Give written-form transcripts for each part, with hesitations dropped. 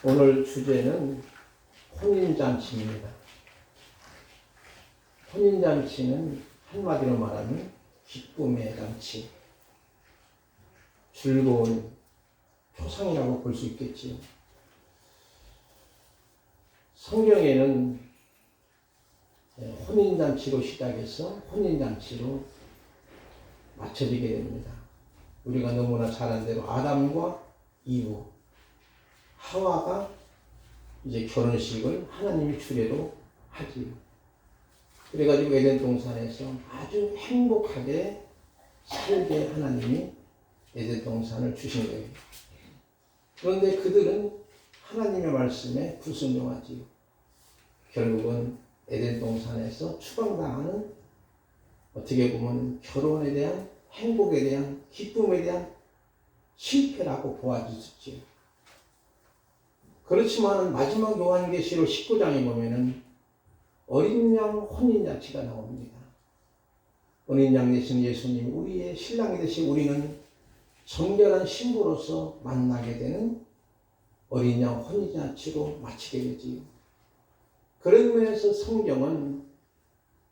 오늘 주제는 혼인잔치입니다. 혼인잔치는 한마디로 말하면 기쁨의 잔치, 즐거운 표상이라고 볼 수 있겠지요. 성경에는 혼인잔치로 시작해서 혼인잔치로 맞춰지게 됩니다. 우리가 너무나 잘 아는 대로 아담과 이브, 하와가 이제 결혼식을 하나님이 주례로 하지요. 그래가지고 에덴 동산에서 아주 행복하게 살게 하나님이 에덴 동산을 주신 거예요. 그런데 그들은 하나님의 말씀에 불순종하지요. 결국은 에덴 동산에서 추방당하는, 어떻게 보면 결혼에 대한 행복에 대한 기쁨에 대한 실패라고 보아지죠. 그렇지만 마지막 요한계시록 19장에 보면은 어린 양 혼인잔치가 나옵니다. 어린 양 되신 예수님이 우리의 신랑이 되신 우리는 정결한 신부로서 만나게 되는 어린 양 혼인잔치로 마치게 되지요. 그런 면에서 성경은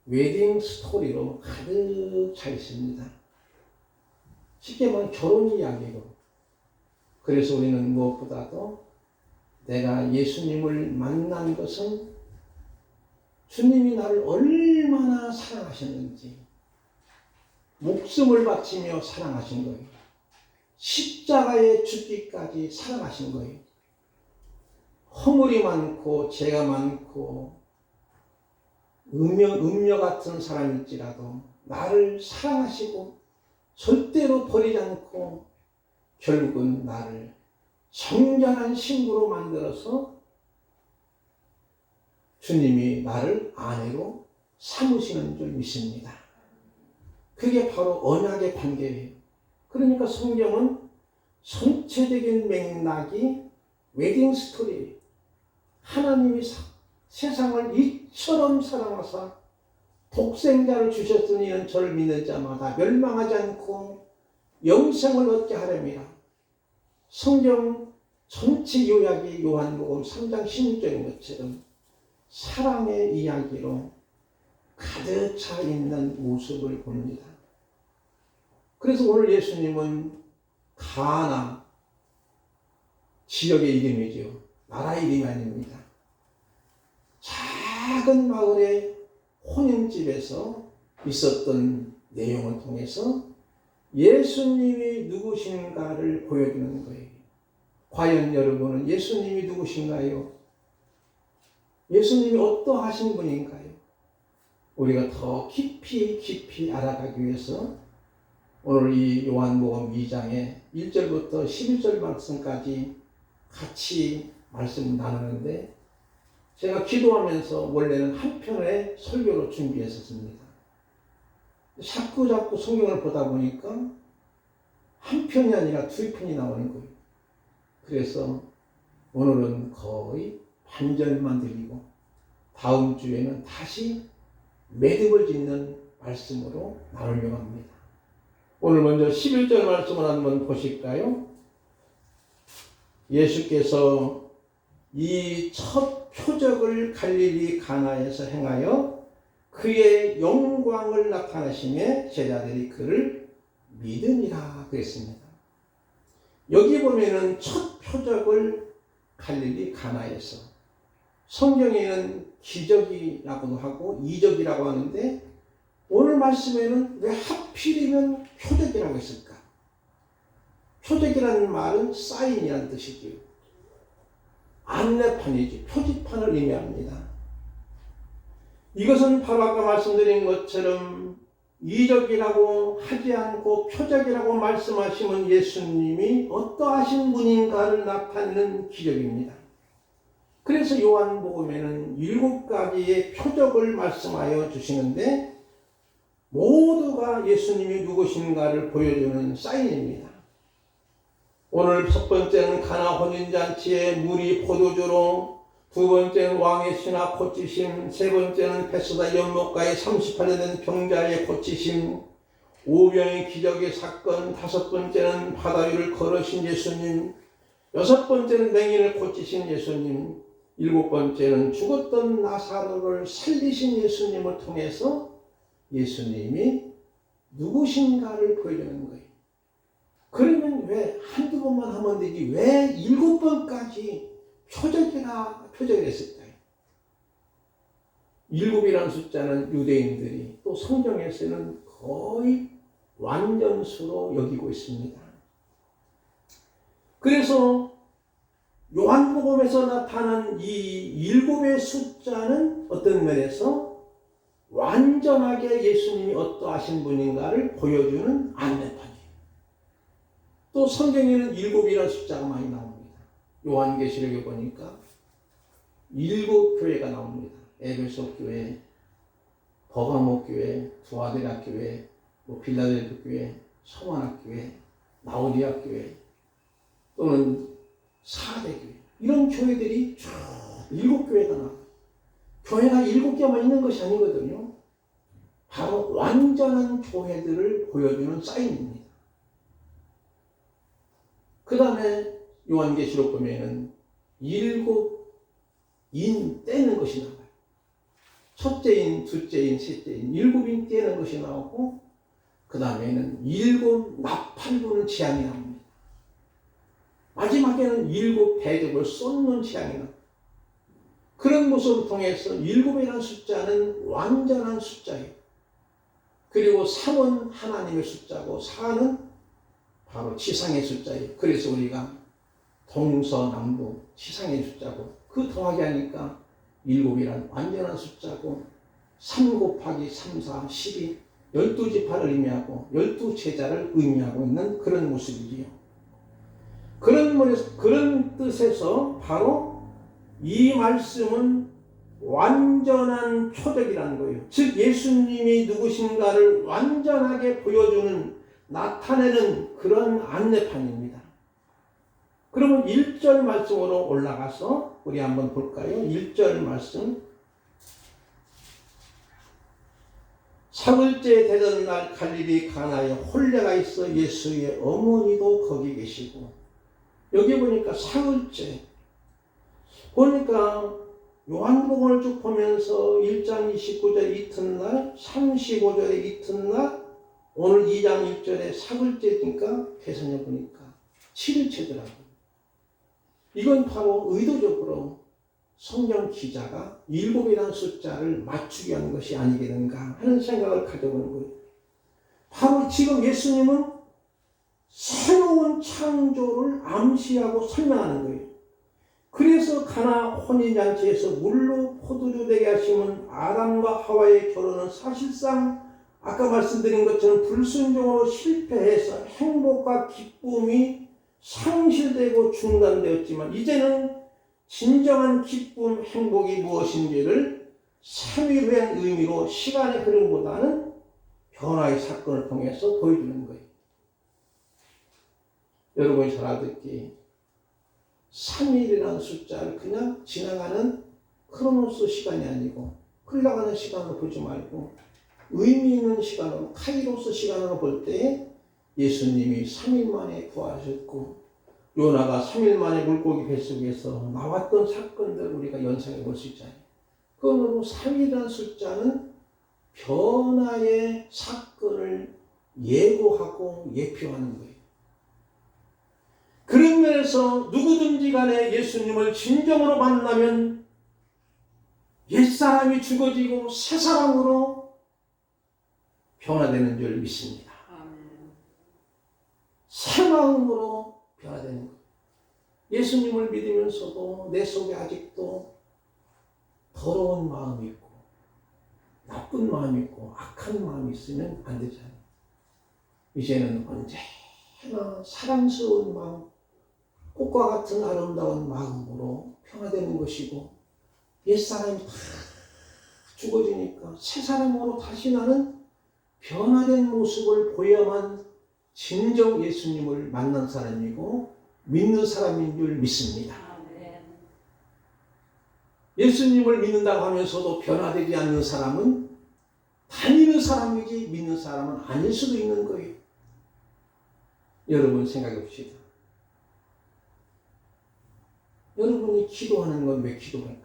웨딩 스토리로 가득 차 있습니다. 쉽게 말하면 결혼 이야기로. 그래서 우리는 무엇보다도 내가 예수님을 만난 것은 주님이 나를 얼마나 사랑하셨는지, 목숨을 바치며 사랑하신 거예요. 십자가에 죽기까지 사랑하신 거예요. 허물이 많고 죄가 많고 음녀 같은 사람일지라도 나를 사랑하시고 절대로 버리지 않고 결국은 나를 정결한 신부로 만들어서 주님이 나를 아내로 삼으시는 줄 믿습니다. 그게 바로 언약의 관계예요. 그러니까 성경은 전체적인 맥락이 웨딩 스토리예요. 하나님이 세상을 이처럼 사랑하사 독생자를 주셨으니 이는 저를 믿는 자마다 멸망하지 않고 영생을 얻게 하렵니다. 성경 전체 요약이 요한복음 3장 16절인 것처럼 사랑의 이야기로 가득 차 있는 모습을 봅니다. 그래서 오늘 예수님은 가나, 지역의 이름이죠. 나라의 이름이 아닙니다. 작은 마을의 혼인집에서 있었던 내용을 통해서 예수님이 누구신가를 보여주는 거예요. 과연 여러분은 예수님이 누구신가요? 예수님이 어떠하신 분인가요? 우리가 더 깊이 알아가기 위해서 오늘 이 요한복음 2장의 1절부터 11절 말씀까지 같이 말씀 나누는데, 제가 기도하면서 원래는 한 편의 설교로 준비했었습니다. 자꾸 성경을 보다 보니까 한 편이 아니라 두 편이 나오는 거예요. 그래서 오늘은 거의 반절만 드리고 다음 주에는 다시 매듭을 짓는 말씀으로 나누려고 합니다. 오늘 먼저 11절 말씀을 한번 보실까요? 예수께서 이 첫 표적을 갈릴리 가나에서 행하여 그의 영광을 나타내시며 제자들이 그를 믿으니라 그랬습니다. 여기 보면은 첫 표적을 갈릴리 가나에서, 성경에는 기적이라고도 하고 이적이라고 하는데 오늘 말씀에는 왜 하필이면 표적이라고 했을까? 표적이라는 말은 사인이라는 뜻이죠. 안내판이지, 표지판을 의미합니다. 이것은 바로 아까 말씀드린 것처럼 이적이라고 하지 않고 표적이라고 말씀하시면 예수님이 어떠하신 분인가를 나타내는 기적입니다. 그래서 요한복음에는 7가지의 표적을 말씀하여 주시는데 모두가 예수님이 누구신가를 보여주는 사인입니다. 오늘 첫 번째는 가나 혼인잔치에 물이 포도주로, 두 번째는 왕의 신하 고치심, 세 번째는 베스다 연못가에 38년 된 병자의 고치심, 오병의 기적의 사건, 다섯 번째는 바다 위를 걸으신 예수님, 여섯 번째는 맹인을 고치신 예수님, 일곱 번째는 죽었던 나사로를 살리신 예수님을 통해서 예수님이 누구신가를 보여주는 거예요. 그러면 왜 한두 번만 하면 되지 왜 일곱 번까지 표적을 했을까요? 일곱이라는 숫자는 유대인들이 또 성경에서는 거의 완전수로 여기고 있습니다. 그래서 요한복음에서 나타난 이 일곱의 숫자는 어떤 면에서 완전하게 예수님이 어떠하신 분인가를 보여주는 안내판이에요. 또 성경에는 일곱이라는 숫자가 많이 나옵니다. 요한계시록에 보니까 일곱 교회가 나옵니다. 에베소 교회, 버가모 교회, 두아데라 교회, 빌라델프 교회, 서만학 교회, 라오디아 교회, 또는 사대 교회, 이런 교회들이 쭉 일곱 교회가 나와요. 교회가 일곱 개만 있는 것이 아니거든요. 바로 완전한 교회들을 보여주는 사인입니다. 그 다음에 요한계시록 보면은 일곱 인 떼는 것이 나와요. 첫째 인, 둘째 인, 셋째 인, 일곱 인 떼는 것이 나오고, 그 다음에는 일곱 나팔 부는 재앙이 나옵니다. 마지막에는 일곱 대접을 쏟는 재앙이 나옵니다. 그런 모습을 통해서 일곱이라는 숫자는 완전한 숫자예요. 그리고 3은 하나님의 숫자고 4는 바로 지상의 숫자예요. 그래서 우리가 동서남북 지상의 숫자고 그 더하기 하니까 일곱이란 완전한 숫자고 3 곱하기 3, 4, 12 12지파를 의미하고 12제자를 의미하고 있는 그런 모습이지요. 그런 뜻에서 바로 이 말씀은 완전한 표적이라는 거예요. 즉 예수님이 누구신가를 완전하게 보여주는 나타내는 그런 안내판입니다. 그러면 1절 말씀으로 올라가서 우리 한번 볼까요? 1절 말씀. 사흘째 되던 날 갈릴리 가나에 혼례가 있어 예수의 어머니도 거기 계시고, 여기 보니까 사흘째 보니까 요한복음을 쭉 보면서 1장 29절 이튿날, 35절에 이튿날, 오늘 2장 1절에 사흘째니까 계산해 보니까 7일째더라고요. 이건 바로 의도적으로 성경 기자가 일곱이라는 숫자를 맞추기 위한 것이 아니겠는가 하는 생각을 가져보는 거예요. 바로 지금 예수님은 새로운 창조를 암시하고 설명하는 거예요. 그래서 가나 혼인잔치에서 물로 포도주 되게 하시면 아담과 하와의 결혼은 사실상 아까 말씀드린 것처럼 불순종으로 실패해서 행복과 기쁨이 상실되고 중단되었지만, 이제는 진정한 기쁨, 행복이 무엇인지를 3일 후의 의미로 시간의 흐름보다는 변화의 사건을 통해서 보여주는 거예요. 여러분이 잘 알듯이 3일이라는 숫자를 그냥 지나가는 크로노스 시간이 아니고 흘러가는 시간으로 보지 말고 의미 있는 시간으로, 카이로스 시간으로 볼 때 예수님이 3일 만에 부활하셨고 요나가 3일 만에 물고기 뱃속에서 나왔던 사건들을 우리가 연상해 볼 수 있잖아요. 그러므로 3일이라는 숫자는 변화의 사건을 예고하고 예표하는 거예요. 그런 면에서 누구든지 간에 예수님을 진정으로 만나면 옛사람이 죽어지고 새사람으로 변화되는 줄 믿습니다. 새 마음으로 변화되는 것. 예수님을 믿으면서도 내 속에 아직도 더러운 마음이 있고 나쁜 마음이 있고 악한 마음이 있으면 안 되잖아요. 이제는 언제나 사랑스러운 마음, 꽃과 같은 아름다운 마음으로 변화되는 것이고, 옛사람이 다 죽어지니까 새 사람으로 다시 나는 변화된 모습을 보여야만 진정 예수님을 만난 사람이고 믿는 사람인 줄 믿습니다. 예수님을 믿는다고 하면서도 변화되지 않는 사람은 다니는 사람이지 믿는 사람은 아닐 수도 있는 거예요. 여러분 생각해 봅시다. 여러분이 기도하는 건 왜 기도할까요?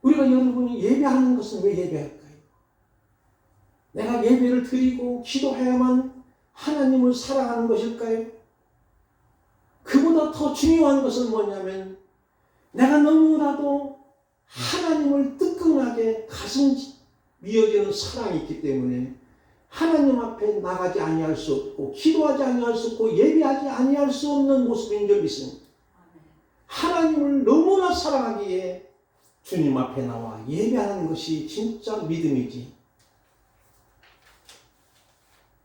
우리가 여러분이 예배하는 것은 왜 예배할까요? 내가 예배를 드리고 기도해야만 하나님을 사랑하는 것일까요? 그보다 더 중요한 것은 뭐냐면 내가 너무나도 하나님을 뜨끈하게 가슴 미어지는 사랑이 있기 때문에 하나님 앞에 나가지 아니할 수 없고 기도하지 아니할 수 없고 예배하지 아니할 수 없는 모습인 줄 믿습니다. 하나님을 너무나 사랑하기에 주님 앞에 나와 예배하는 것이 진짜 믿음이지.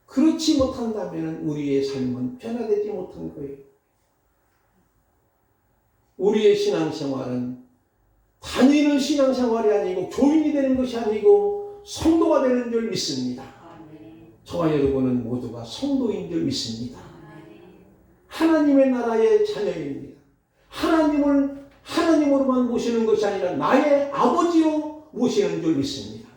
그렇지 못한다면 우리의 삶은 변화되지 못한 거예요. 우리의 신앙생활은 다니는 신앙생활이 아니고 교인이 되는 것이 아니고 성도가 되는 줄 믿습니다. 저와 여러분은 모두가 성도인 줄 믿습니다. 하나님의 나라의 자녀입니다. 하나님을 하나님으로만 모시는 것이 아니라 나의 아버지로 모시는 줄 믿습니다.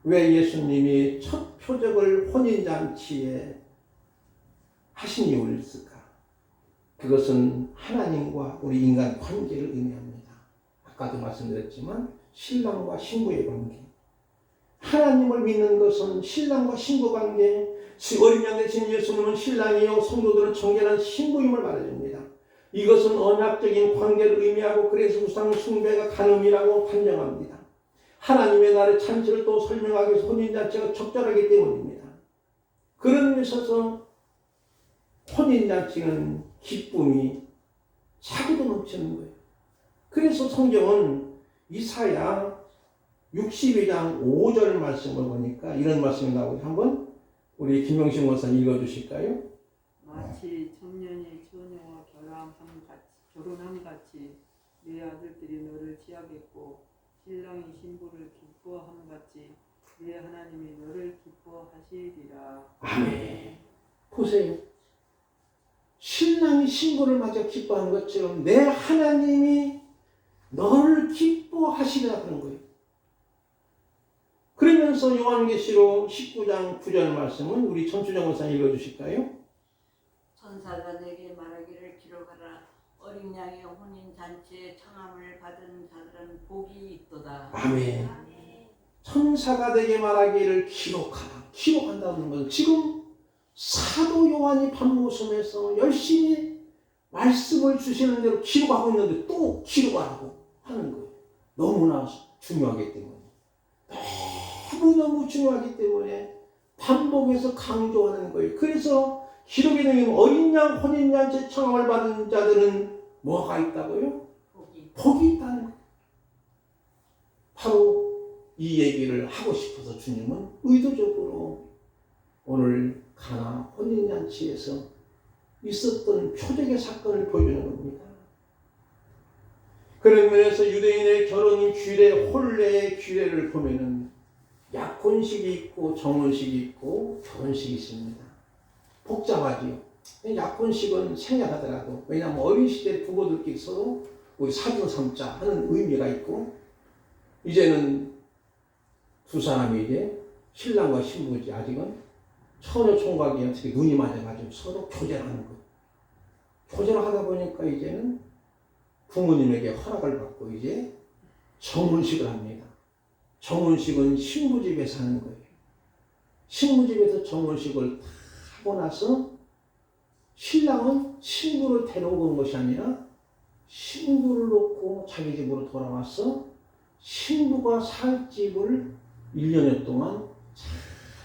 왜 예수님이 첫 표적을 혼인잔치에 하신 이유를 있을까? 그것은 하나님과 우리 인간 관계를 의미합니다. 아까도 말씀드렸지만 신랑과 신부의 관계. 하나님을 믿는 것은 신랑과 신부 관계. 어린 양의 신 예수님은 신랑이요 성도들은 정결한 신부임을 말해줍니다. 이것은 언약적인 관계를 의미하고 그래서 우상 숭배가 간음이라고 판정합니다. 하나님의 나라의 잔치를 또 설명하기 위해서 혼인잔치가 적절하기 때문입니다. 그런 데 있어서 혼인잔치는 기쁨이 차고도 넘치는 거예요. 그래서 성경은 이사야 62장 5절 말씀을 보니까 이런 말씀이 나오고 한번 우리 김영신 원사님 읽어주실까요? 마치 청년이 처녀와 결혼함 같이 내 아들들이 너를 취하겠고 신랑이 신부를 기뻐함 같이 내 하나님이 너를 기뻐하시리라. 아멘. 보세요. 신랑이 신부를 맞아 기뻐하는 것처럼 내 하나님이 너를 기뻐하시리라 하는 거예요. 그러면서 요한계시록 19장 9절 말씀은 우리 전주정 원사님 읽어주실까요? 천사가 내게 말하기를 기록하라. 어린 양의 혼인 잔치에 청함을 받은 자들은 복이 있도다. 아멘. 천사가 내게 말하기를 기록하라. 기록한다는 것은 지금 사도 요한이 밤모섬에서 열심히 말씀을 주시는 대로 기록하고 있는데 또 기록하라고 하는 거예요. 너무나 중요하기 때문에. 너무너무 중요하기 때문에 반복해서 강조하는 거예요. 그래서 기록에 되면 어린 양 혼인잔치 청함을 받은 자들은 뭐가 있다고요? 복이 있다는 거예요. 바로 이 얘기를 하고 싶어서 주님은 의도적으로 오늘 가나 혼인잔치에서 있었던 표적의 사건을 보여주는 겁니다. 그런 면에서 유대인의 결혼 규례, 혼례의 규례를 보면은 약혼식이 있고 정혼식이 있고 결혼식이 있습니다. 복잡하지요. 약혼식은 생략하더라도 왜냐하면 어린 시대 부부들끼리 서로 우리 사진 삼자 하는 의미가 있고 이제는 두 사람이 이제 신랑과 신부지 아직은 처녀 총각이 어떻게 눈이 맞아가지고 서로 교제를 하는 거예요. 교제를 하다 보니까 이제는 부모님에게 허락을 받고 이제 정혼식을 합니다. 정혼식은 신부집에서 하는 거예요. 신부집에서 정혼식을 다 하고 나서 신랑은 신부를 데려온 것이 아니라 신부를 놓고 자기 집으로 돌아와서 신부가 살 집을 1년여 동안 잘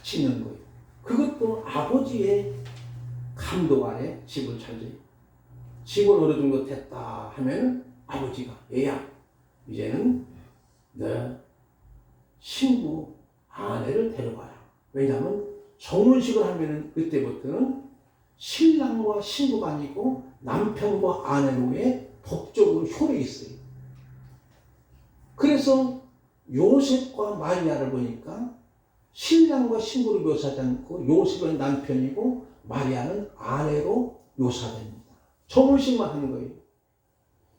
지는 거예요. 그것도 아버지의 감독 아래 집을 차지. 집을 어느 정도 됐다 하면 아버지가 얘야 이제는 너 신부 아내를 데려가라. 왜냐하면 정혼식을 하면은 그때부터는 신랑과 신부가 아니고 남편과 아내로의 법적으로 효력이 있어요. 그래서 요셉과 마리아를 보니까 신랑과 신부를 묘사하지 않고 요셉은 남편이고 마리아는 아내로 묘사됩니다. 정혼식만 하는 거예요.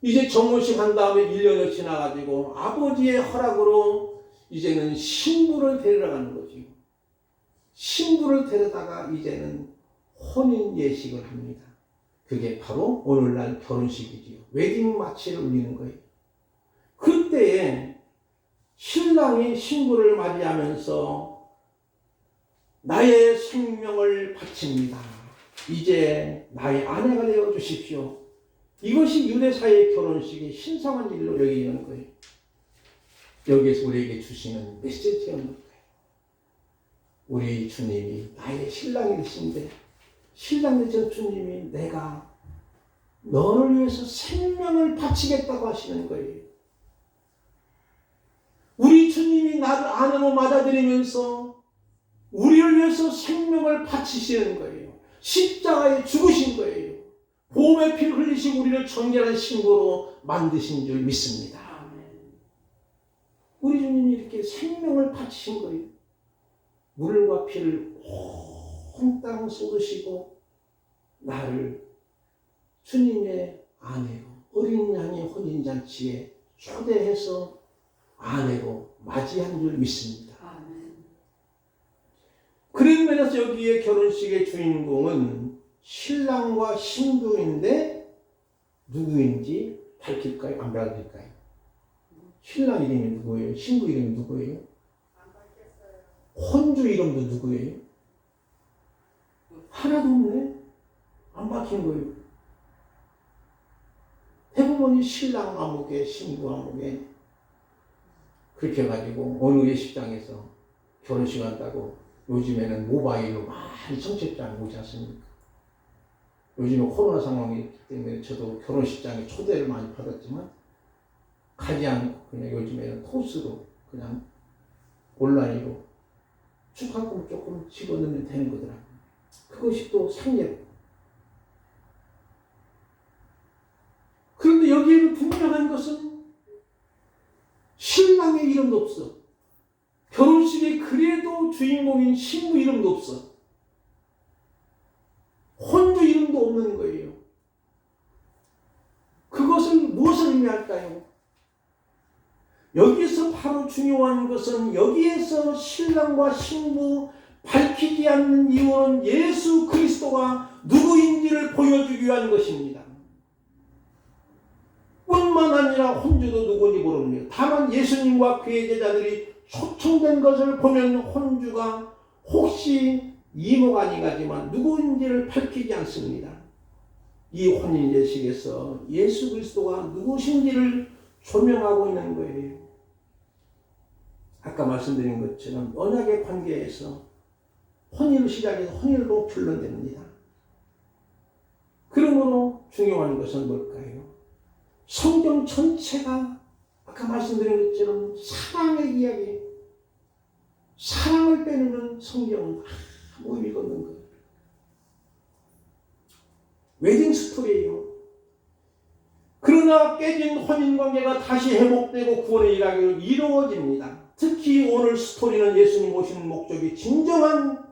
이제 정혼식 한 다음에 1년이 지나가지고 아버지의 허락으로 이제는 신부를 데려가는 거지. 신부를 데려다가 이제는 혼인 예식을 합니다. 그게 바로 오늘날 결혼식이지요. 웨딩 마치를 울리는 거예요. 그때에 신랑이 신부를 맞이하면서 나의 생명을 바칩니다. 이제 나의 아내가 되어 주십시오. 이것이 유대사의 결혼식의 신성한 일로 여기는 거예요. 여기에서 우리에게 주시는 메시지였는 거예요. 우리 주님이 나의 신랑이 되신데, 신랑 되신 주님이 내가 너를 위해서 생명을 바치겠다고 하시는 거예요. 우리 주님이 나를 아내로 맞아들이면서 우리를 위해서 생명을 바치시는 거예요. 십자가에 죽으신 거예요. 보험의 피를 흘리시고 우리를 정결한 신부로 만드신 줄 믿습니다. 우리 주님이 이렇게 생명을 바치신 거예요. 물과 피를 홈땅 쏟으시고 나를 주님의 아내로 어린 양의 혼인잔치에 초대해서 아내로 맞이한 줄 믿습니다. 그런 면에서 여기에 결혼식의 주인공은 신랑과 신부인데 누구인지 밝힐까요? 안 밝힐까요? 신랑 이름이 누구예요? 신부 이름이 누구예요? 혼주 이름도 누구예요? 하나도 없네. 안 박힌 거예요. 대부분이 신랑 아무개, 신부 아무개 그렇게 해가지고 어느 예식장에서 결혼식 한다고 요즘에는 모바일로 많이 청첩장이 오지 않습니까? 요즘에 코로나 상황이기 때문에 저도 결혼식장에 초대를 많이 받았지만 가지 않고 그냥 요즘에는 토스로 그냥 온라인으로 축하금 조금 집어넣으면 되는 거더라고요. 그것이 또 상례로. 그런데 여기에는 분명한 것은 신랑의 이름도 없어. 결혼식에 그래도 주인공인 신부 이름도 없어. 혼주 이름도 없는 거예요. 그것은 무엇을 의미할까요? 여기서 바로 중요한 것은 여기에서 신랑과 신부 밝히지 않는 이유는 예수 그리스도가 누구인지를 보여주기 위한 것입니다. 뿐만 아니라 혼주도 누구인지 모릅니다. 다만 예수님과 그의 제자들이 초청된 것을 보면 혼주가 혹시 이모가 아니가지만 누구인지를 밝히지 않습니다. 이 혼인 예식에서 예수 그리스도가 누구신지를 조명하고 있는 거예요. 아까 말씀드린 것처럼 언약의 관계에서 혼인을 시작해서 혼인으로 결론됩니다. 그러므로 중요한 것은 뭘까요? 성경 전체가 아까 말씀드린 것처럼 사랑의 이야기, 사랑을 빼놓는 성경은 아무 의미가 없는 거예요. 웨딩 스토리예요. 그러나 깨진 혼인관계가 다시 회복되고 구원의 일하기로 이루어집니다. 특히 오늘 스토리는 예수님 오시는 목적이 진정한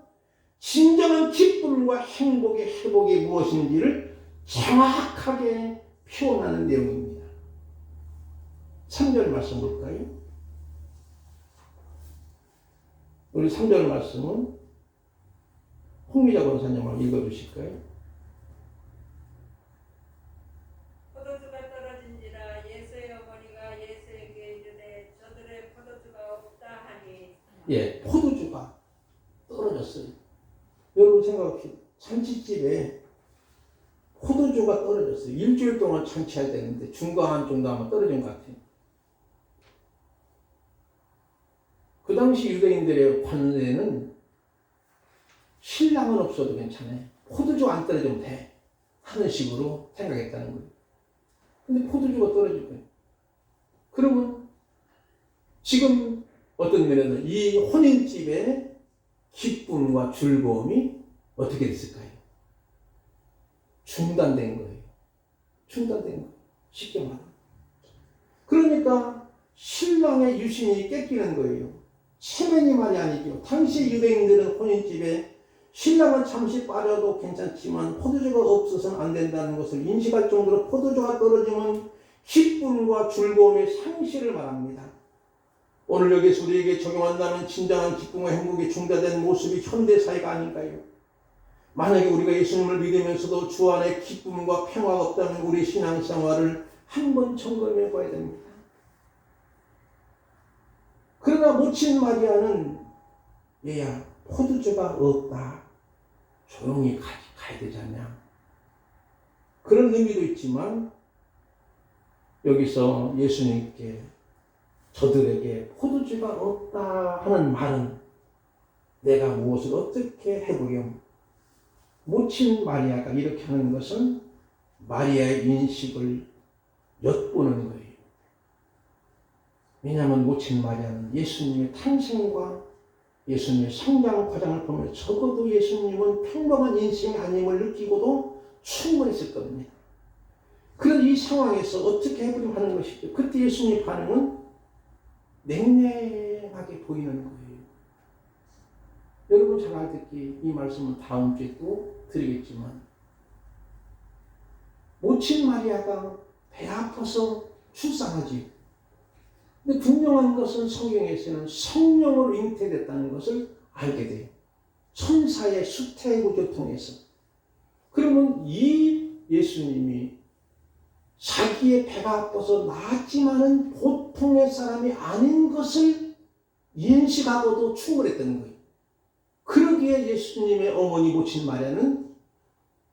기쁨과 행복의 회복이 무엇인지를 정확하게 표현하는 내용입니다. 3절 말씀 볼까요? 우리 3절 말씀은 홍미자 권사님 한번 읽어주실까요? 포도주가 떨어진지라 예수의 어머니가 예수에게 이르되 저들의 포도주가 없다 하니. 예, 포도주가 떨어졌어요. 여러분 생각합시다. 잔치집에 포도주가 떨어졌어요. 일주일 동안 잔치해야 되는데 중간 정도 하면 떨어진 것 같아요. 그 당시 유대인들의 관례는 신랑은 없어도 괜찮아요. 포도주 안 떨어지면 돼. 하는 식으로 생각했다는 거예요. 근데 포도주가 떨어질 거예요. 그러면 지금 어떤 면에는 이 혼인집의 기쁨과 즐거움이 어떻게 됐을까요? 중단된 거예요. 중단된 거예요. 쉽게 말하면. 그러니까 신랑의 유신이 깨끼는 거예요. 체면이 말이 아니죠. 당시 유대인들은 혼인집에 신랑은 잠시 빠져도 괜찮지만 포도주가 없어서는 안 된다는 것을 인식할 정도로 포도주가 떨어지면 기쁨과 즐거움의 상실을 말합니다. 오늘 여기서 우리에게 적용한다면 진정한 기쁨과 행복이 중단된 모습이 현대사회가 아닌가요? 만약에 우리가 예수님을 믿으면서도 주 안에 기쁨과 평화가 없다면 우리 신앙생활을 한번 점검해 봐야 됩니다. 그러나 모친 마리아는 얘야 포도주가 없다. 조용히 가야 되지 않냐. 그런 의미도 있지만 여기서 예수님께 저들에게 포도주가 없다 하는 말은 내가 무엇을 어떻게 해보렴. 모친 마리아가 이렇게 하는 것은 마리아의 인식을 엿보는 거예요. 왜냐하면 모친 마리아는 예수님의 탄생과 예수님의 성장 과정을 보면 적어도 예수님은 평범한 인생이 아님을 느끼고도 충분했을 겁니다. 그런 이 상황에서 어떻게 해보려고 하는 것이죠. 그때 예수님의 반응은 냉랭하게 보이는 거예요. 여러분 잘 알듣기 이 말씀은 다음 주에 또 드리겠지만 모친 마리아가 배 아파서 출산하지. 근데 분명한 것은 성경에서는 성령으로 잉태됐다는 것을 알게 돼요. 천사의 수태구조 통해서. 그러면 이 예수님이 자기의 배가 아파서 낳았지만은 보통의 사람이 아닌 것을 인식하고도 충분했던 거예요. 그러기에 예수님의 어머니 모친 마리아는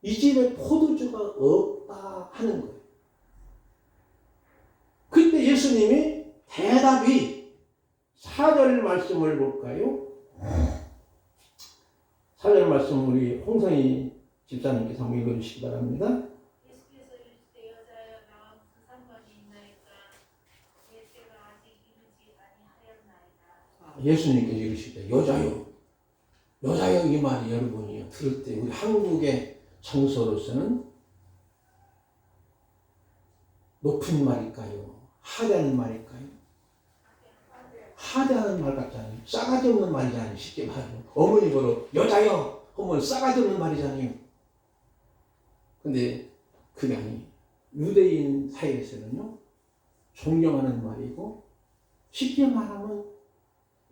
이 집에 포도주가 없다 하는 거예요. 그때 예수님이 대답이 4절 말씀을 볼까요? 4절 말씀 우리 홍성희 집사님께서 한번 읽어주시기 바랍니다. 예수께서 이르시되 여자여 나와 무슨 상관이 있나이까 내 때가 아직 이르지 아니하였나이다. 예수님께서 이르시되 여자여 이 말이 여러분이 들을 때 우리 한국의 정서로서는 높은 말일까요? 하대하는 말일까요? 하대하는 말 같잖아요. 싸가지 없는 말이잖아요. 쉽게 말하면 어머니 보러 여자여 하면 싸가지 없는 말이잖아요. 근데 그게 아니에요. 유대인 사이에서는요 존경하는 말이고 쉽게 말하면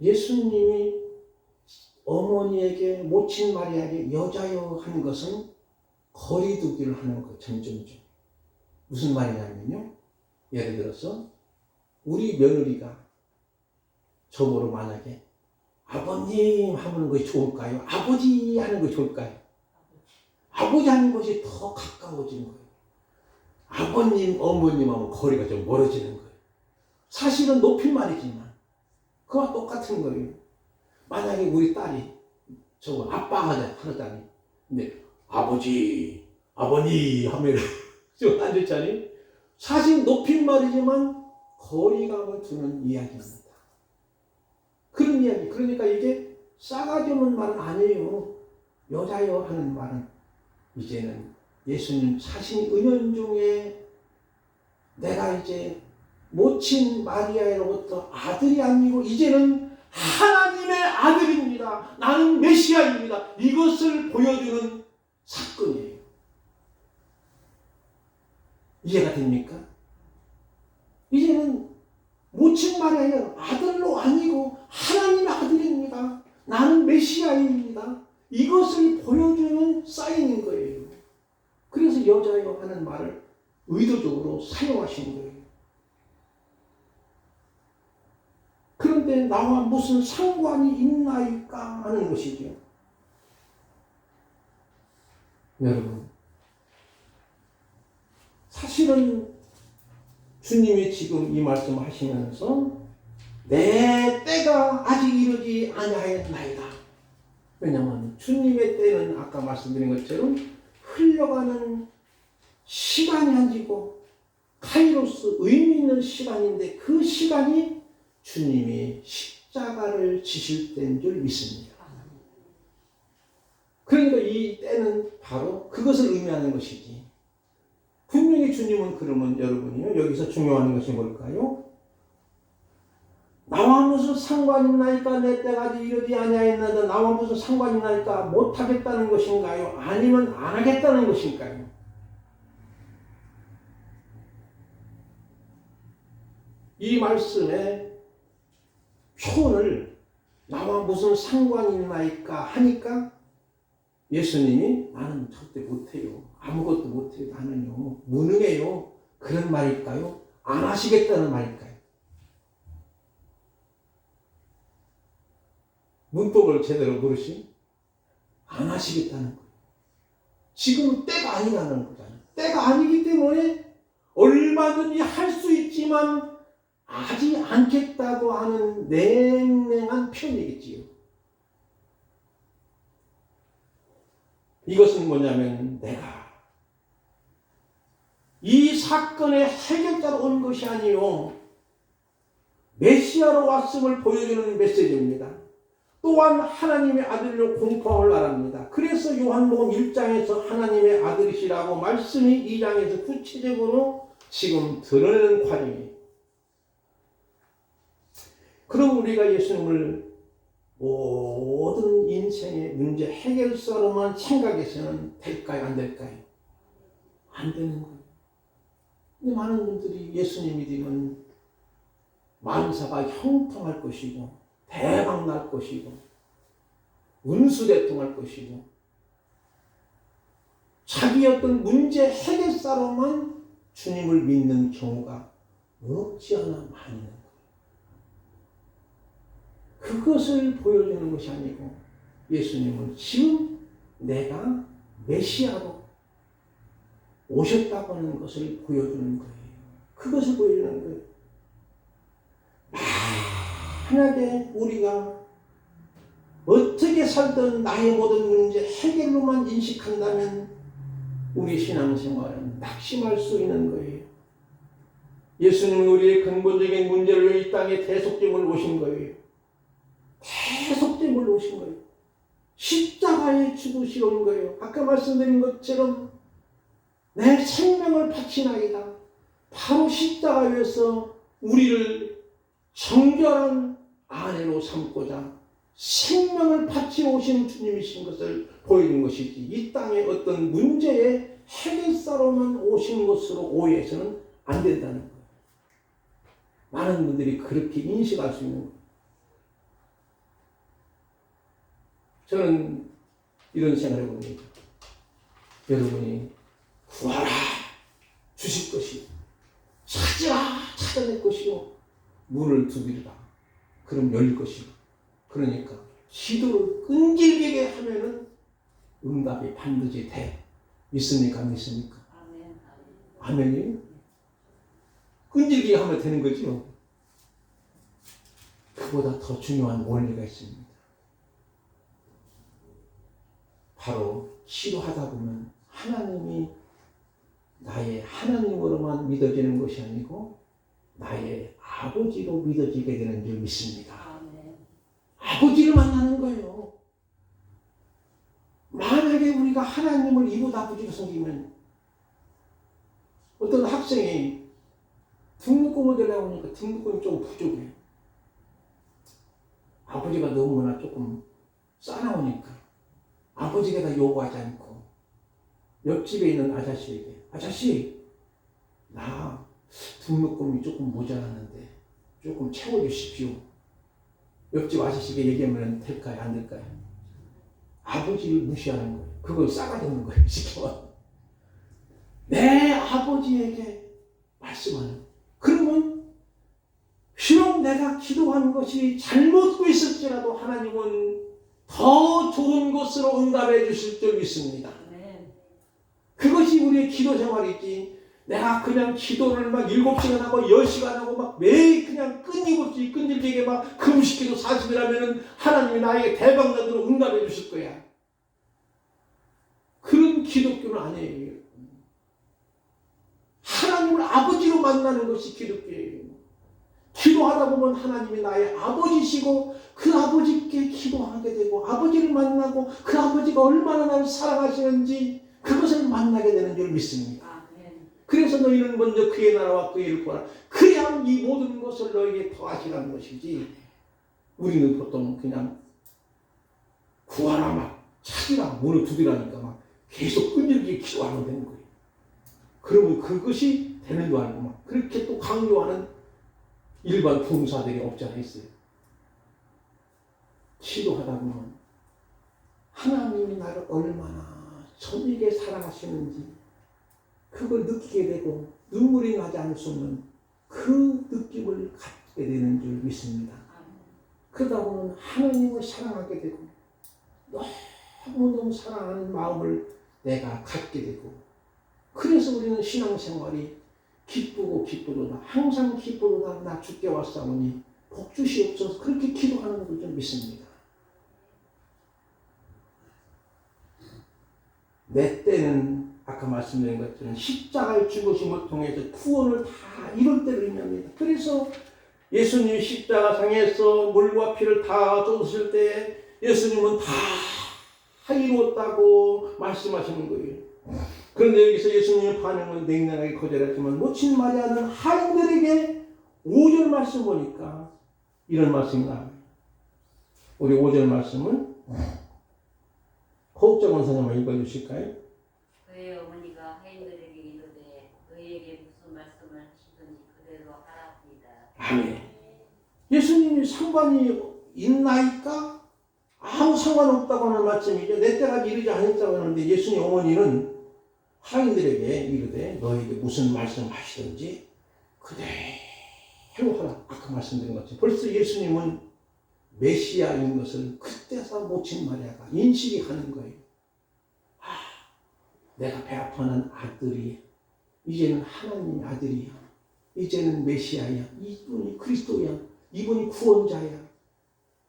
예수님이 어머니에게 모친 마리아에게 여자여 하는 것은 거리두기를 하는 것 전점이죠. 무슨 말이냐면요. 예를 들어서 우리 며느리가 저보러 만약에 아버님 하는 것이 좋을까요? 아버지 하는 것이 좋을까요? 아버지 하는 것이 더 가까워지는 거예요. 아버님, 어머님하고 거리가 좀 멀어지는 거예요. 사실은 높임말이지만 그와 똑같은 거예요. 만약에 우리 딸이 저거 아빠 하자니 근데 아버지, 아버니 하면 좀 안 좋잖아요. 사실 높임말이지만 거리감을 두는 이야기입니다. 그런 이야기. 그러니까 이게 싸가지 없는 말은 아니에요. 여자여 하는 말은 이제는 예수님 사신 은연중에 내가 이제 모친 마리아로부터 아들이 아니고 이제는 하나님의 아들입니다. 나는 메시아입니다. 이것을 보여주는 사건이에요. 이해가 됩니까? 이제는 모친 마리아는 아들로 아니고 하나님의 아들입니다. 나는 메시아입니다. 이것을 보여주는 사인인 거예요. 그래서 여자여 하는 말을 의도적으로 사용하신 거예요. 그런데 나와 무슨 상관이 있나이까 하는 것이죠. 여러분, 사실은 주님이 지금 이 말씀 하시면서 내 때가 아직 이르지 아니하였나이다. 왜냐하면 주님의 때는 아까 말씀드린 것처럼 흘러가는 시간이 아니고 카이로스 의미 있는 시간인데 그 시간이 주님이 십자가를 지실 때인 줄 믿습니다. 그러니까 이 때는 바로 그것을 의미하는 것이지. 분명히 주님은 그러면 여러분이요 여기서 중요한 것이 뭘까요? 나와 무슨 상관이 있나이까 내 때가 아직 이르지 아니하였나이다. 나와 무슨 상관이 있나이까 못하겠다는 것인가요? 아니면 안 하겠다는 것인가요? 이 말씀의 표현을 나와 무슨 상관이 있나이까 하니까 예수님이 나는 절대 못해요. 아무것도 못해요. 나는요. 무능해요. 그런 말일까요? 안 하시겠다는 말일까요? 문법을 제대로 모르시? 안 하시겠다는 거예요. 지금은 때가 아니라는 거잖아요. 때가 아니기 때문에 얼마든지 할 수 있지만 하지 않겠다고 하는 냉랭한 표현이겠지요. 이것은 뭐냐면 내가 이 사건의 해결자로 온 것이 아니요 메시아로 왔음을 보여주는 메시지입니다. 또한 하나님의 아들로 공포함을 말합니다. 그래서 요한복음 1장에서 하나님의 아들이시라고 말씀이 2장에서 구체적으로 지금 드러내는 과정이에요. 그럼 우리가 예수님을 모든 인생의 문제 해결사로만 생각해서는 될까요? 안 될까요? 안 되는 거예요. 근데 많은 분들이 예수님 믿으면 만사가 형통할 것이고 대박 날 것이고 운수대통할 것이고 자기 어떤 문제 해결사로만 주님을 믿는 경우가 없지 않아 많이 있는 거예요. 그것을 보여주는 것이 아니고 예수님은 지금 내가 메시아로 오셨다고 하는 것을 보여주는 거예요. 그것을 보여주는 거예요. 만약에 우리가 어떻게 살든 나의 모든 문제 해결로만 인식한다면 우리 신앙생활은 낙심할 수 있는 거예요. 예수님은 우리의 근본적인 문제를 위해 이 땅에 대속죄물 오신 거예요. 대속죄물 오신 거예요. 십자가에 죽으시러 온 거예요. 아까 말씀드린 것처럼 내 생명을 바치나이다. 바로 십자가 위에서 우리를 정결한 아내로 삼고자 생명을 바치러 오신 주님이신 것을 보이는 것이지 이 땅의 어떤 문제의 해결사로만 오신 것으로 오해해서는 안 된다는 거예요. 많은 분들이 그렇게 인식할 수 있는 거예요. 저는 이런 생각을 해봅니다. 여러분이 구하라 주실 것이요 찾으라 찾아낼 것이요 문을 두드리라 그럼 열릴 것이요. 그러니까 기도를 끈질기게 하면은 응답이 반드시 돼. 믿습니까? 믿습니까? 아멘이에요? 끈질기게 하면 되는 거죠. 그보다 더 중요한 원리가 있습니다. 바로 기도하다 보면 하나님이 나의 하나님으로만 믿어지는 것이 아니고 나의 아버지로 믿어지게 되는 줄 믿습니다. 아버지를 만나는 거예요. 만약에 우리가 하나님을 이웃 아버지로 섬기면 어떤 학생이 등록금을 내려고 하니까 등록금이 좀 부족해요. 아버지가 너무나 조금 싸나우니까 아버지가 다 요구하지 않고 옆집에 있는 아저씨에게 아저씨 나 등록금이 조금 모자랐는데 조금 채워주십시오. 옆집 아저씨에게 얘기하면 될까요? 안 될까요? 아버지를 무시하는 거예요. 그걸 싸가지는 거예요. 지켜봐. 내 아버지에게 말씀하는 거예요. 그러면 비록 내가 기도한 것이 잘못되고 있을지라도 하나님은 더 좋은 것으로 응답해 주실 줄 믿습니다. 그것이 우리의 기도 생활이지. 내가 그냥 기도를 막 7시간 하고 10시간 하고 막 매일 그냥 끊임없이 끈질기게 막 금식기도 40일 하면은 하나님이 나에게 대박나도록 응답해 주실 거야. 그런 기독교는 아니에요. 하나님을 아버지로 만나는 것이 기독교예요. 기도하다 보면 하나님이 나의 아버지시고 그 아버지께 기도하게 되고 아버지를 만나고 그 아버지가 얼마나 나를 사랑하시는지 그것을 만나게 되는 줄 믿습니다. 그래서 너희는 먼저 그의 나라와 그의 일을 구하라. 그래야 이 모든 것을 너희에게 더하시라는 것이지. 우리는 보통 그냥 구하라 막 찾으라 문을 두드리라니까 막 계속 끈질기게 기도하면 되는 거예요. 그러면 그것이 되는 줄 알고 막 그렇게 또 강요하는 일반 부흥사들이 없지 않아 있어요. 기도하다 보면 하나님이 나를 얼마나 저에게 사랑하시는지 그걸 느끼게 되고 눈물이 나지 않을 수 없는 그 느낌을 갖게 되는 줄 믿습니다. 그러다 보면 하나님을 사랑하게 되고 너무너무 사랑하는 마음을 내가 갖게 되고, 그래서 우리는 신앙생활이 기쁘고 기쁘도다, 항상 기쁘도다, 나 주께 왔사오니 복 주시옵소서, 그렇게 기도하는 걸 좀 믿습니다. 내 때는 아까 말씀드린 것처럼 십자가의 죽으심을 통해서 구원을 다 이룰 때를 의미합니다. 그래서 예수님이 십자가상에서 물과 피를 다 쏟으실 때 예수님은 다 이루었다고 말씀하시는 거예요. 그런데 여기서 예수님의 반응은 냉랭하게 거절했지만 모친 마리아는 하인들에게 5절 말씀 보니까 이런 말씀이 나와요. 우리 5절 말씀을 호흡정원 선생님 읽어주실까요? 그의 어머니가 하인들에게 이르되 그에게 무슨 말씀을 하시든지 그대로 하라합니다. 아멘. 예수님이 상관이 있나이까? 아무 상관없다고 하는 말씀이죠. 내 때까지 이르지 않았다고 하는데 예수님 어머니는 하인들에게 이르되 너에게 무슨 말씀 하시든지 그대로 하라. 아까 말씀드린 것처럼 벌써 예수님은 메시아인 것을 그때서 모친 마리아가 인식이 하는 거예요. 내가 배아파하는 아들이 이제는 하나님의 아들이야. 이제는 메시아야. 이분이 그리스도야. 이분이 구원자야.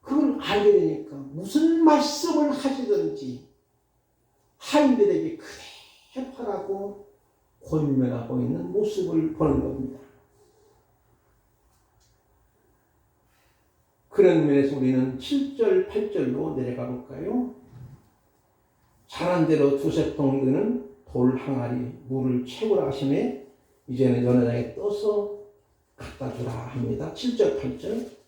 그걸 알게 되니까 무슨 말씀을 하시든지 하인들에게 그대로 하라고 권면하고 있는 모습을 보는 겁니다. 그런 면에서 우리는 7절, 8절로 내려가 볼까요? 잘한 대로 두세 통 드는 돌 항아리 물을 채우라 하시매 이제는 연회장에 떠서 갖다 주라 합니다. 7절, 8절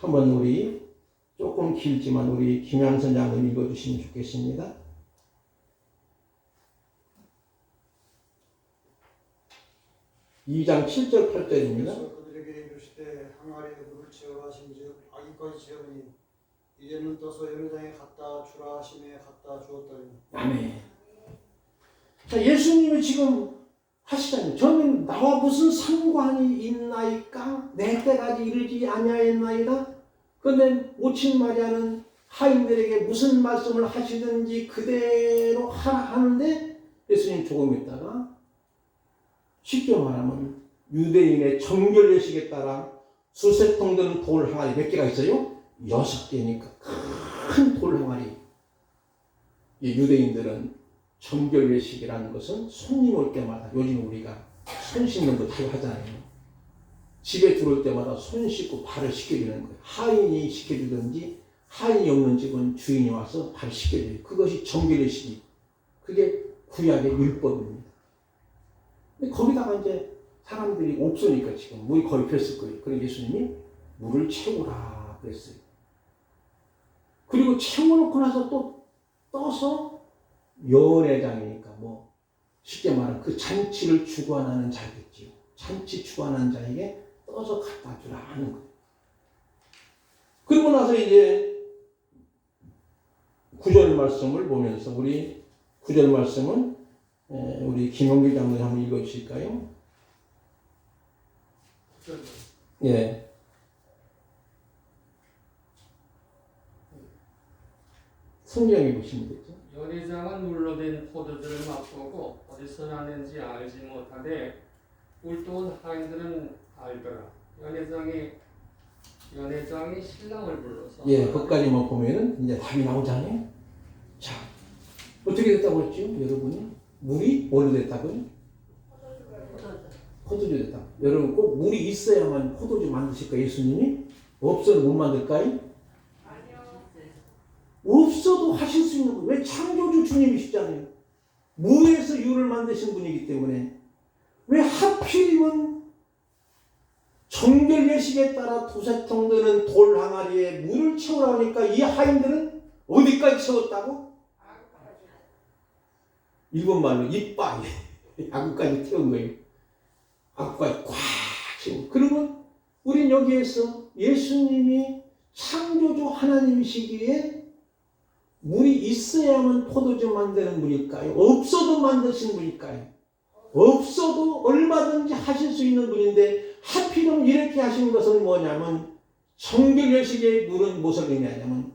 한번 우리 조금 길지만 우리 김양선 장님 읽어주시면 좋겠습니다. (2장) 7절, 8절입니다. 그들에게 이르시되 항아리에 물을 채우라 하신즉 아기까지 채우니 이제는 떠서 연회장에 갖다 주라 하시매 갖다 주었더니. 아멘. 자, 예수님이 지금 하시잖아요. 저는 나와 무슨 상관이 있나이까? 내 때까지 이르지 아니하였나이다. 그런데 모친 마리아는 하인들에게 무슨 말씀을 하시든지 그대로 하라 하는데 예수님 조금 있다가 쉽게 말하면 유대인의 정결 예식에 따라 수세통 드는 돌 항아리 몇 개가 있어요? 6개니까 큰 돌 항아리. 유대인들은 정결 예식이라는 것은 손님 올 때마다 요즘 우리가 손 씻는 거 다 하잖아요. 집에 들어올 때마다 손 씻고 발을 씻겨주는 거예요. 하인이 씻겨주든지 하인이 없는 집은 주인이 와서 발을 씻겨줘요. 그것이 정결 예식이. 그게 구약의 율법입니다. 근데 거기다가 이제 사람들이 없으니까 지금 물이 거의 폈을 거예요. 그래서 예수님이 물을 채우라 그랬어요. 그리고 채워놓고 나서 또 떠서 연회장이니까 뭐 쉽게 말하면 그 잔치를 주관하는 자겠지요. 잔치 주관하는 자에게 떠서 갖다 주라 하는 거예요. 그리고 나서 이제 9절 말씀을 보면서 우리 9절 말씀은 우리 김용길 장로님 한번 읽어주실까요? 예. 성경에 보시면 되죠. 연회장은 물로 된 포도주를 맛보고 어디서 났는지 알지 못하되 꿀도온 하인들은 알더라. 연회장이 신랑을 불러서 거기까지만 보면은 이제 답이 나오잖아요. 자, 어떻게 됐다고 했죠, 여러분이? 물이 뭘로 됐다고요? 포도주 됐다. 여러분 꼭 물이 있어야만 포도주 만드실까 예수님이? 없어도 못 만들까요? 없어도 하실 수 있는 거예요. 왜? 창조주 주님이시잖아요. 무에서 유를 만드신 분이기 때문에. 왜 하필이면 정결 예식에 따라 두세 통 드는 돌 항아리에 물을 채우라 하니까 이 하인들은 어디까지 채웠다고? 일본 말로 이빨 아구까지 태운 거예요. 아구까지 꽉 채우고. 그러면 우린 여기에서 예수님이 창조주 하나님이시기에 물이 있어야만 포도주 만드는 분일까요? 없어도 만드신 분일까요? 없어도 얼마든지 하실 수 있는 분인데 하필이면 이렇게 하신 것은 뭐냐면 정결여식의 물은 무엇을 의미하냐면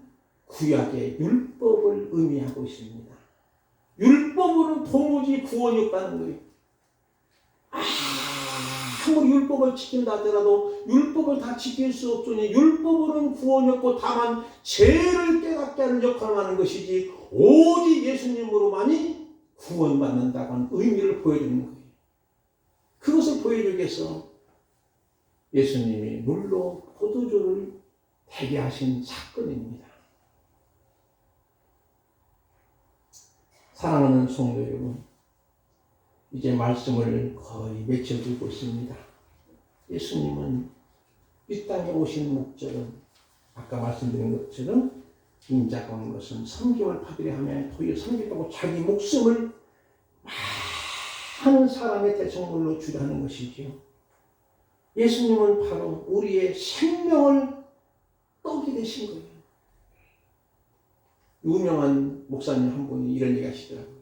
구약의 율법을 의미하고 있습니다. 율법으로는 도무지 구원이 없다는 거예요. 아무리 율법을 지킨다 하더라도 율법을 다 지킬 수 없으니 율법으로는 구원이 없고 다만 죄를 깨닫게 하는 역할을 하는 것이지 오직 예수님으로만이 구원받는다고 하는 의미를 보여주는 거예요. 그것을 보여주기 위해서 예수님이 물로 포도주를 되게 하신 사건입니다. 사랑하는 성도 여러분, 이제 말씀을 거의 맺혀들고 있습니다. 예수님은 이 땅에 오신 목적은 아까 말씀드린 것처럼 인자가 온 것은 섬김을 받으려 하며 도리어 섬기려고 자기 목숨을 많은 사람의 대성물로 주려 하는 것이지요. 예수님은 바로 우리의 생명을 떡이 되신 거예요. 유명한 목사님 한 분이 이런 얘기 하시더라고요.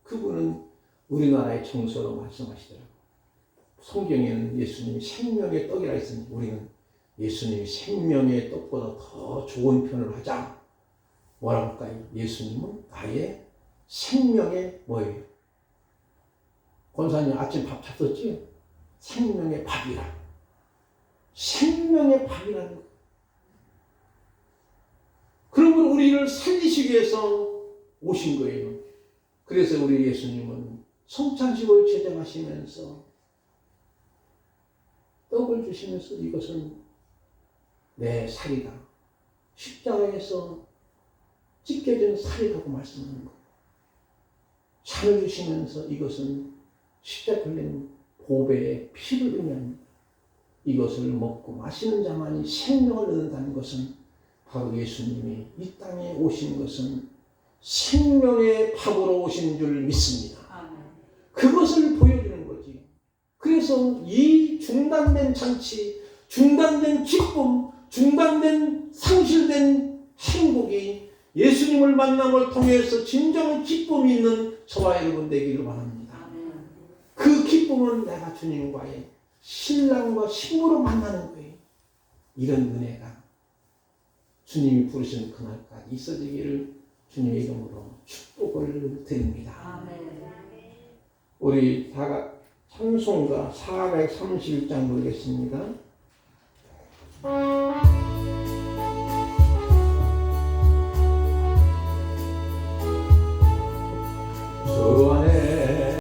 그분은 우리나라의 정서로 말씀하시더라고요. 성경에는 예수님이 생명의 떡이라 했으니 우리는 예수님이 생명의 떡보다 더 좋은 표현을 하자. 뭐라고 할까요? 예수님은 나의 생명의 뭐예요? 권사님 아침 밥 찼었지요? 생명의 밥이라. 생명의 밥이라는 거예요. 그러면 우리를 살리시기 위해서 오신 거예요. 그래서 우리 예수님은 성찬식을 제정하시면서 떡을 주시면서 이것은 내 살이다. 십자가에서 찢겨진 살이라고 말씀하는 거예요. 잔을 주시면서 이것은 십자가 걸린 보배의 피를 의미합니다. 이것을 먹고 마시는 자만이 생명을 얻는다는 것은 바로 예수님이 이 땅에 오신 것은 생명의 밥으로 오신 줄 믿습니다. 그것을 보여주는 거지. 그래서 이 중단된 잔치, 중단된 기쁨, 중단된 상실된 행복이 예수님을 만남을 통해서 진정한 기쁨이 있는 저와 여러분 되기를 바랍니다. 그 기쁨은 내가 주님과의 신랑과 신부로 만나는 거예요. 이런 은혜가 주님이 부르시는 그날까지 있어지기를 주님의 이름으로 축복을 드립니다. 우리 찬송가 431장 부르겠습니다. 주